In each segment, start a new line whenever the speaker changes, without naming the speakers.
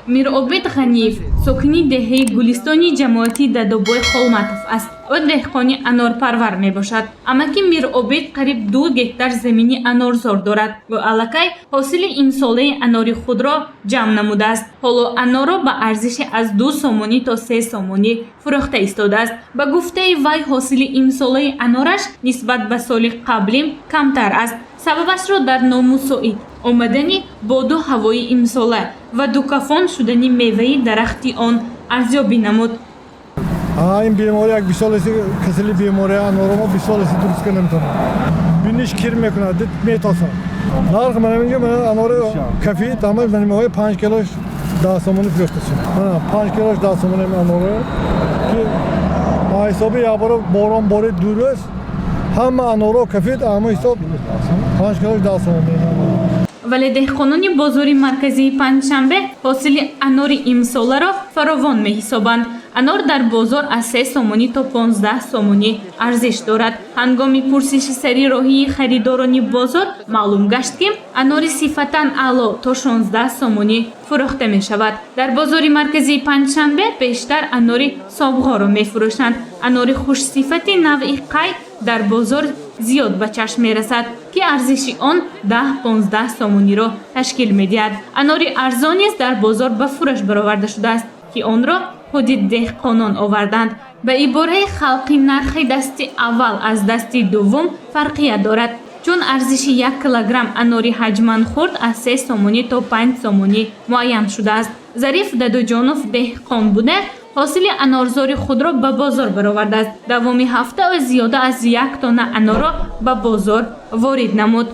Миробид Ғаниев сокини деҳаи Гулистони ҷамоатӣ Дадобой Холматов аст. ӯ деҳқони анорпарвар мебошад. Амаки Миробид қариб 2 гектар замини анорзор дорад. ӯ аллакай ҳосили имсолаи анори худро ҷамъ намудааст. ҳоло анорро ба арзиши аз 2 сомонӣ то 3 сомонӣ фурӯхта истодааст. Ба гуфтаи вай ҳосили имсолаи анораш нисбат ба соли қаблӣ камтар аст. Сабабашро дар номусоид омадани боду ҳавои имсола ва дукафон шудани меваи дарахти он арзёбӣ намуд.
این بیماری یک 20 سالی کسلی بیماری انورم 20 سالی درست کنه نمیتونه. بینیش کیر میکنه دید میتاسه. نرخ من میگم من انور کافی تمام من میگم 5 کیلوش 10 سومونی فروختم. 5 کیلوش 10 سومونی انوره که ما حسابی یا برو باران باری درست هم انورو کافی اما حساب 5 کیلوش 10 سومونی.
вале деҳқонони бозори марказии Панҷшанбе ҳосили анори имсоларо фаровон меҳисобанд. Анор дар бозор аз 3 сомонӣ то 15 сомонӣ арзиш дорад. ҳангоми пурсиши сарироҳии харидорони бозор маълум гашт ки анори сифатан аъло то 16 сомонӣ фурӯхта мешавад. Дар бозори марказии Панҷшанбе бештар анори собғоро мефурӯшанд. анори хушсифати навъи қай дар бозор зиёд ба чашм мерасад ки арзиши он 10-15 сомониро ташкил медиҳад. анори арзон низ дар бозор ба фурӯш бароварда шудааст ки онро худи деҳқонон оварданд. ба ибораи халқи нархи дасти аввал аз дасти дуввум фарқият дорад, чун арзиши 1 килограмм анори ҳаҷманхурд аз 3 сомонӣ то 5 сомонӣ муайян шудааст. Зариф Дадуҷонов деҳқон буда ҳосили анорзори худро ба бозор баровардааст. давоми ҳафта ӯ зиёда аз 1 тонна анорро ба бозор ворид намуд.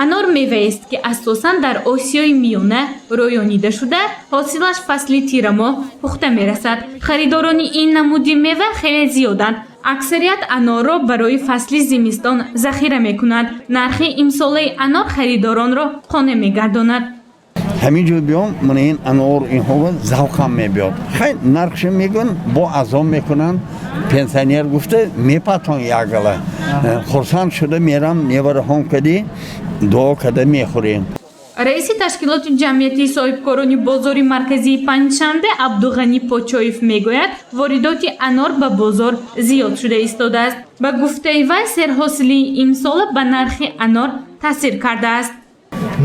анор меваест ки асосан дар Осиёи Миёна роёнида шуда ҳосилаш фасли тирамо пухта мерасад. харидорони ин намуди мева хеле зиёданд. аксарият анорро барои фасли зимистон захира мекунанд. нархи имсолаи анор харидоронро қонеъ мегардонад.
همین جو بیام من این انار اینها ذوقم میبیاد. خیلی نرخش میگن با عزام میکنن. پنسیونر گفته میپاتون یاگله. خرسان شده میرم نیوره هم کدی دو کده میخوریم.
раиси ташкилоти ҷамъияти соҳибкорони бозори марказии Панҷшанбе Абдуғани Почоев мегӯяд воридоти анор ба бозор зиёд шуда истодааст. ба гуфтаи вай серҳосилии имсола ба нархи анор таъсир кардааст.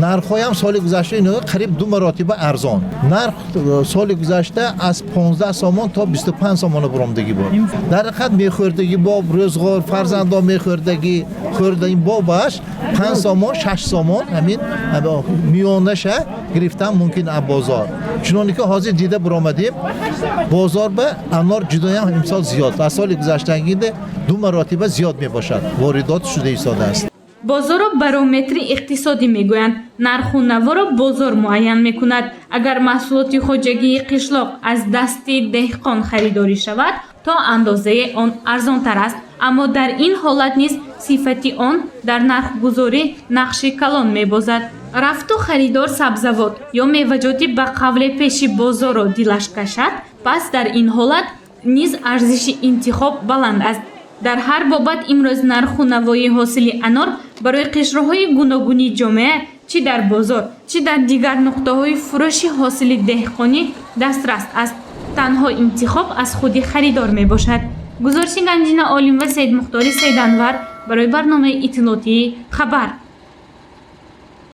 нархҳои ҳам соли гузашта ино қариб 2 маротиба арзон. нарх соли гузашта аз 15 сомон то 25 сомон буромдагӣ бод. дар ҳақиқат мехӯрдагӣ боб рӯзғор фарзандон мехӯрдагӣ хӯрдаи бобаш 5 сомон 6 сомон ҳамин миёнаша гирифтан мумкин аз бозор. чуноне ки ҳозир дида буромадем бозор ба анор ҷудоям имсол зиёд. аз соли гузаштагида 2 маротиба зиёд мебошад. воридот шуда истодааст.
бозорро барометри иқтисодӣ мегӯянд. нарху наворо бозор муайян мекунад. агар маҳсулоти хоҷагии қишлоқ аз дасти деҳқон харидорӣ шавад то андозаи он арзонтар аст. аммо дар ин ҳолат низ сифати он дар нархгузорӣ нақши калон мебозад. рафту харидор сабзавот ё меваҷоти ба қавле пеши бозорро дилаш кашад, пас дар ин ҳолат низ арзиши интихоб баланд аст. дар ҳар бобат имрӯз нарху навои ҳосили анор барои қишрҳои гуногуни ҷомеа чӣ дар бозор чӣ дар дигар нуқтаҳои фурӯши ҳосили деҳқонӣ дастрас аст. танҳо интихоб аз худи харидор мебошад. гузориши Ганҷина Олим ва Саид Мухтори Саиданвар барои барномаи иттилоотии Хабар.